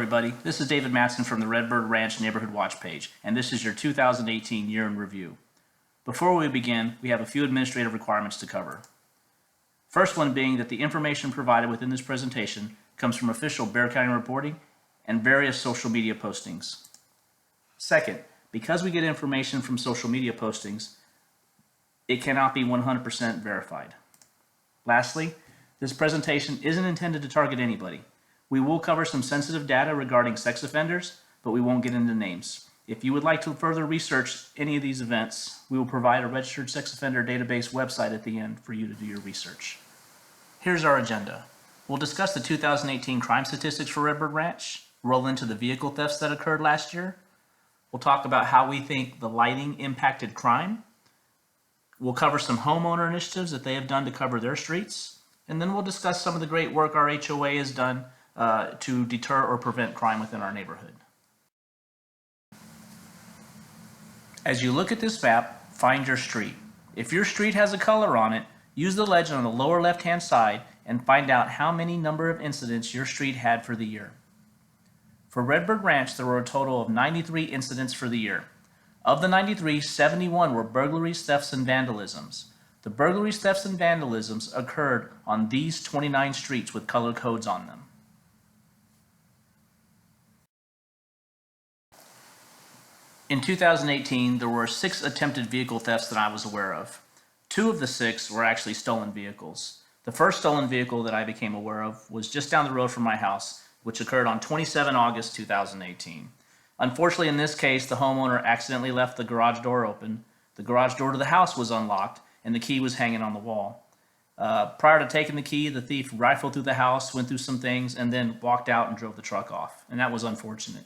everybody. This is David Matson from the Redbird Ranch Neighborhood Watch page, and this is your 2018 year in review. Before we begin, we have a few administrative requirements to cover. First one being that the information provided within this presentation comes from official Bexar County reporting and various social media postings. Second, because we get information from social media postings, it cannot be 100% verified. Lastly, this presentation isn't intended to target anybody. We will cover some sensitive data regarding sex offenders, but we won't get into names. If you would like to further research any of these events, we will provide a registered sex offender database website at the end for you to do your research. Here's our agenda. We'll discuss the 2018 crime statistics for Redbird Ranch, roll into the vehicle thefts that occurred last year. We'll talk about how we think the lighting impacted crime. We'll cover some homeowner initiatives that they have done to cover their streets. And then we'll discuss some of the great work our HOA has done to deter or prevent crime within our neighborhood. As you look at this map, find your street. If your street has a color on it, use the legend on the lower left-hand side and find out how many number of incidents your street had for the year. For Redbird Ranch, there were a total of 93 incidents for the year. Of the 93, 71 were burglaries, thefts, and vandalisms. The burglaries, thefts, and vandalisms occurred on these 29 streets with color codes on them. In 2018, there were 6 attempted vehicle thefts that I was aware of. 2 of the 6 were actually stolen vehicles. The first stolen vehicle that I became aware of was just down the road from my house, which occurred on 27 August 2018. Unfortunately, in this case, the homeowner accidentally left the garage door open. The garage door to the house was unlocked, and the key was hanging on the wall. Prior to taking the key, the thief rifled through the house, went through some things, and then walked out and drove the truck off, and that was unfortunate.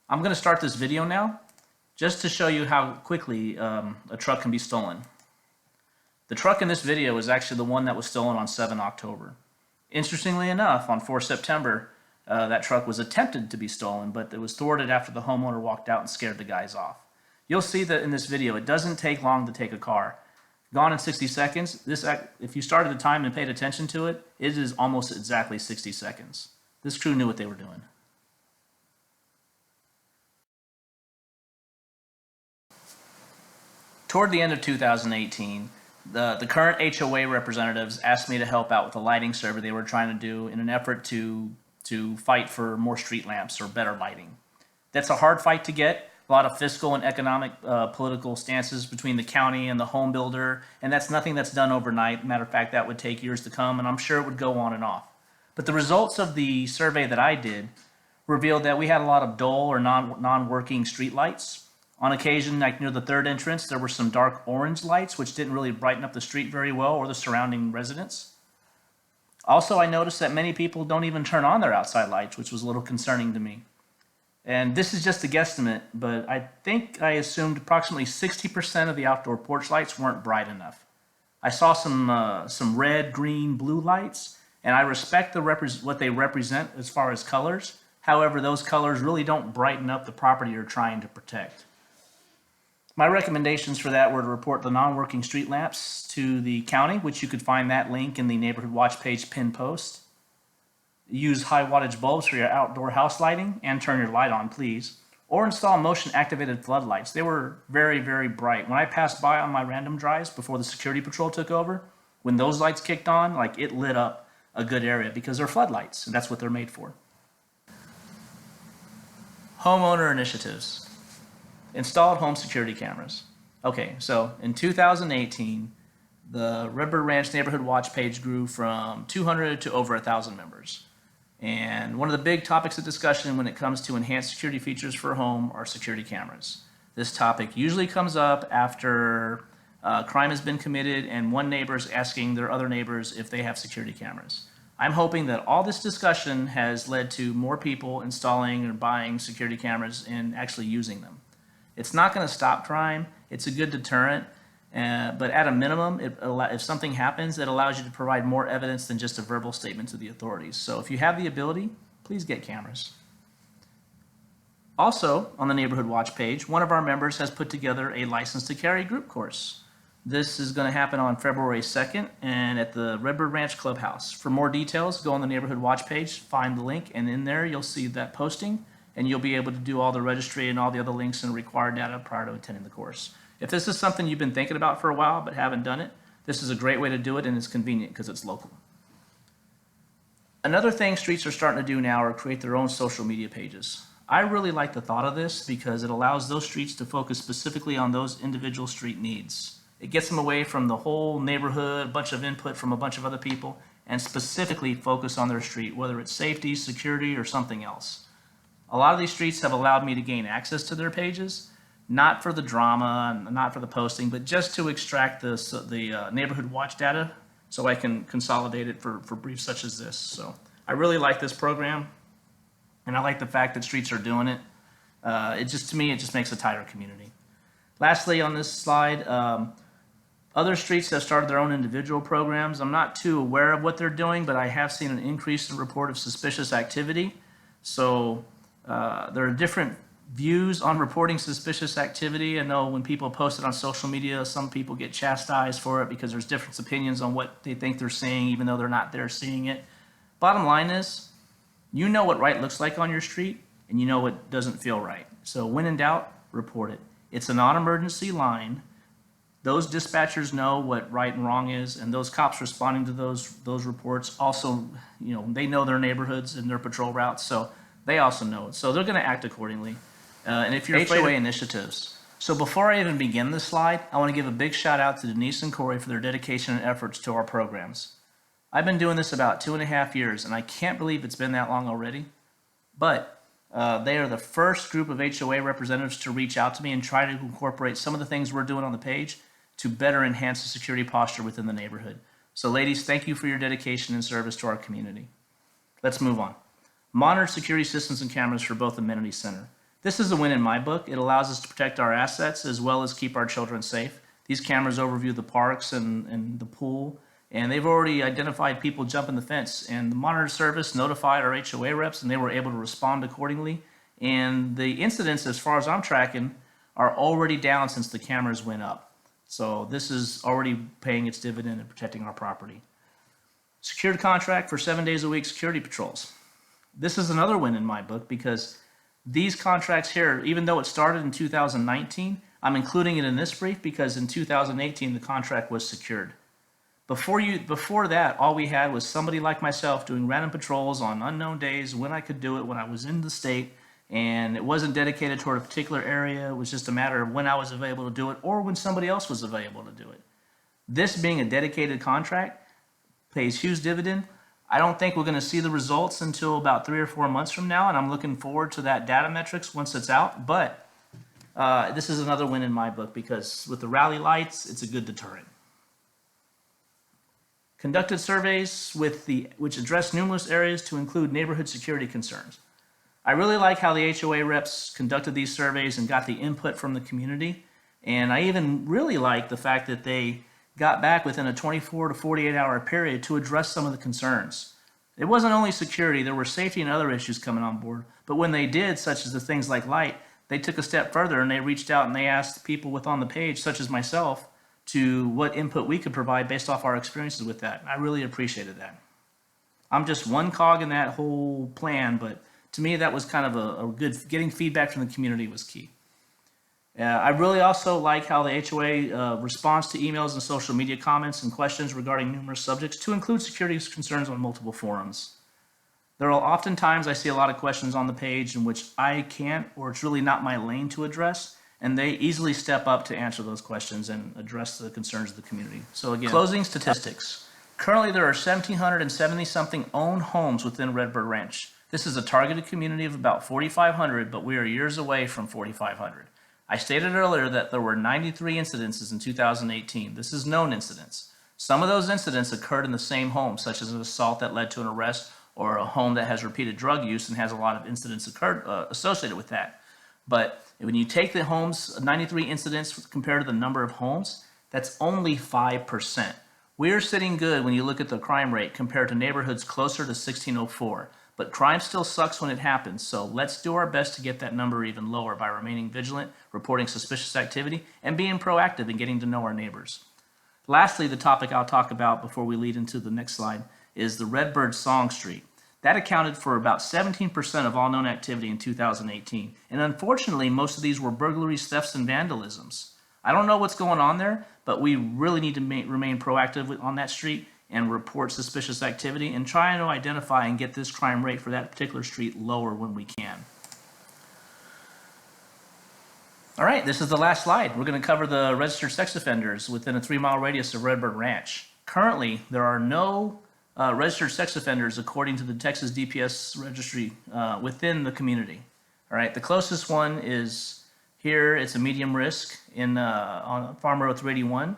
I'm going to start this video now, just to show you how quickly a truck can be stolen. The truck in this video is actually the one that was stolen on 7 October. Interestingly enough, on 4 September, that truck was attempted to be stolen, but it was thwarted after the homeowner walked out and scared the guys off. You'll see that in this video, it doesn't take long to take a car. Gone in 60 seconds. If you started the time and paid attention to it, it is almost exactly 60 seconds. This crew knew what they were doing. Toward the end of 2018, the current HOA representatives asked me to help out with a lighting survey they were trying to do in an effort to fight for more street lamps or better lighting. That's a hard fight to get. A lot of fiscal and economic political stances between the county and the home builder, and that's nothing that's done overnight. Matter of fact, that would take years to come, and I'm sure it would go on and off. But the results of the survey that I did revealed that we had a lot of dull or non-working street lights. On occasion, like near the third entrance, there were some dark orange lights, which didn't really brighten up the street very well or the surrounding residents. Also, I noticed that many people don't even turn on their outside lights, which was a little concerning to me. And this is just a guesstimate, but I think I assumed approximately 60% of the outdoor porch lights weren't bright enough. I saw some red, green, blue lights, and I respect what they represent as far as colors. However, those colors really don't brighten up the property you're trying to protect. My recommendations for that were to report the non-working street lamps to the county, which you could find that link in the Neighborhood Watch page pinned post. Use high wattage bulbs for your outdoor house lighting and turn your light on, please. Or install motion activated floodlights. They were very, very bright. When I passed by on my random drives before the security patrol took over, when those lights kicked on, like it lit up a good area because they're floodlights and that's what they're made for. Homeowner initiatives. Installed home security cameras. Okay, so in 2018, the Redbird Ranch Neighborhood Watch page grew from 200 to over 1,000 members. And one of the big topics of discussion when it comes to enhanced security features for a home are security cameras. This topic usually comes up after crime has been committed and one neighbor is asking their other neighbors if they have security cameras. I'm hoping that all this discussion has led to more people installing or buying security cameras and actually using them. It's not going to stop crime. It's a good deterrent. But at a minimum, if something happens, it allows you to provide more evidence than just a verbal statement to the authorities. So if you have the ability, please get cameras. Also, on the Neighborhood Watch page, one of our members has put together a license to carry group course. This is going to happen on February 2nd and at the Redbird Ranch Clubhouse. For more details, go on the Neighborhood Watch page, find the link, and in there you'll see that posting, and you'll be able to do all the registry and all the other links and required data prior to attending the course. If this is something you've been thinking about for a while but haven't done it, this is a great way to do it, and it's convenient because it's local. Another thing streets are starting to do now are create their own social media pages. I really like the thought of this because it allows those streets to focus specifically on those individual street needs. It gets them away from the whole neighborhood, a bunch of input from a bunch of other people, and specifically focus on their street, whether it's safety, security, or something else. A lot of these streets have allowed me to gain access to their pages, not for the drama, and not for the posting, but just to extract the neighborhood watch data so I can consolidate it for briefs such as this. So I really like this program, and I like the fact that streets are doing it. To me, it just makes a tighter community. Lastly, on this slide, other streets have started their own individual programs. I'm not too aware of what they're doing, but I have seen an increase in report of suspicious activity. So there are different views on reporting suspicious activity. I know when people post it on social media, some people get chastised for it because there's different opinions on what they think they're seeing, even though they're not there seeing it. Bottom line is, you know what right looks like on your street, and you know what doesn't feel right. So when in doubt, report it. It's a non-emergency line. Those dispatchers know what right and wrong is, and those cops responding to those reports also, they know their neighborhoods and their patrol routes, so they also know it. So they're going to act accordingly. And if you're HOA initiatives. So before I even begin this slide, I want to give a big shout out to Denise and Corey for their dedication and efforts to our programs. I've been doing this about 2.5 years, and I can't believe it's been that long already. But they are the first group of HOA representatives to reach out to me and try to incorporate some of the things we're doing on the page to better enhance the security posture within the neighborhood. So ladies, thank you for your dedication and service to our community. Let's move on. Monitored security systems and cameras for both amenity center. This is a win in my book. It allows us to protect our assets as well as keep our children safe. These cameras overview the parks and the pool, and they've already identified people jumping the fence, and the monitor service notified our HOA reps, and they were able to respond accordingly. And the incidents, as far as I'm tracking, are already down since the cameras went up. So this is already paying its dividend and protecting our property. Secured contract for 7 days a week security patrols. This is another win in my book because these contracts here, even though it started in 2019, I'm including it in this brief because in 2018 the contract was secured. Before that, all we had was somebody like myself doing random patrols on unknown days when I could do it, when I was in the state, and it wasn't dedicated toward a particular area. It was just a matter of when I was available to do it or when somebody else was available to do it. This being a dedicated contract pays huge dividend. I don't think we're going to see the results until about 3 or 4 months from now, and I'm looking forward to that data metrics once it's out. But this is another win in my book because with the rally lights, it's a good deterrent. Conducted surveys which address numerous areas to include neighborhood security concerns. I really like how the HOA reps conducted these surveys and got the input from the community. And I even really like the fact that they got back within a 24 to 48 hour period to address some of the concerns. It wasn't only security, there were safety and other issues coming on board. But when they did, such as the things like light, they took a step further and they reached out and they asked people on the page, such as myself, to what input we could provide based off our experiences with that. I really appreciated that. I'm just one cog in that whole plan, but to me that was kind of a good, getting feedback from the community was key. I really also like how the HOA responds to emails and social media comments and questions regarding numerous subjects to include security concerns on multiple forums. There are oftentimes I see a lot of questions on the page in which I can't, or it's really not my lane to address, and they easily step up to answer those questions and address the concerns of the community. So again, closing statistics. Currently there are 1,770 something owned homes within Redbird Ranch. This is a targeted community of about 4,500, but we are years away from 4,500. I stated earlier that there were 93 incidences in 2018. This is known incidents. Some of those incidents occurred in the same home, such as an assault that led to an arrest or a home that has repeated drug use and has a lot of incidents associated with that. But when you take the homes, 93 incidents compared to the number of homes, that's only 5%. We're sitting good when you look at the crime rate compared to neighborhoods closer to 1604. But crime still sucks when it happens, so let's do our best to get that number even lower by remaining vigilant, reporting suspicious activity, and being proactive in getting to know our neighbors. Lastly, the topic I'll talk about before we lead into the next slide is the Redbird Song Street. That accounted for about 17% of all known activity in 2018. And unfortunately, most of these were burglaries, thefts, and vandalisms. I don't know what's going on there, but we really need to remain proactive on that street and report suspicious activity and try to identify and get this crime rate for that particular street lower when we can. All right, this is the last slide. We're going to cover the registered sex offenders within a 3-mile radius of Redbird Ranch. Currently, there are no registered sex offenders according to the Texas DPS registry within the community. All right, the closest one is here. It's a medium risk on Farm Road 381.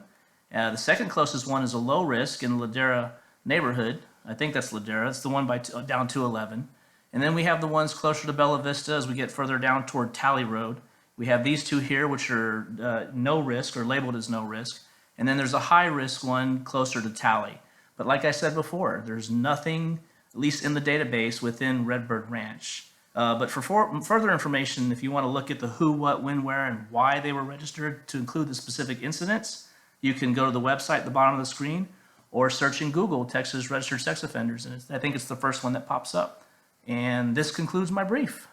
The second closest one is a low risk in the Ladera neighborhood. I think that's Ladera. It's the one by down 211. And then we have the ones closer to Bella Vista as we get further down toward Tally Road. We have these two here, which are no risk or labeled as no risk. And then there's a high risk one closer to Tally. But like I said before, there's nothing, at least in the database, within Redbird Ranch. But for further information, if you want to look at the who, what, when, where, and why they were registered to include the specific incidents, you can go to the website at the bottom of the screen or search in Google Texas Registered Sex Offenders. And I think it's the first one that pops up. And this concludes my brief.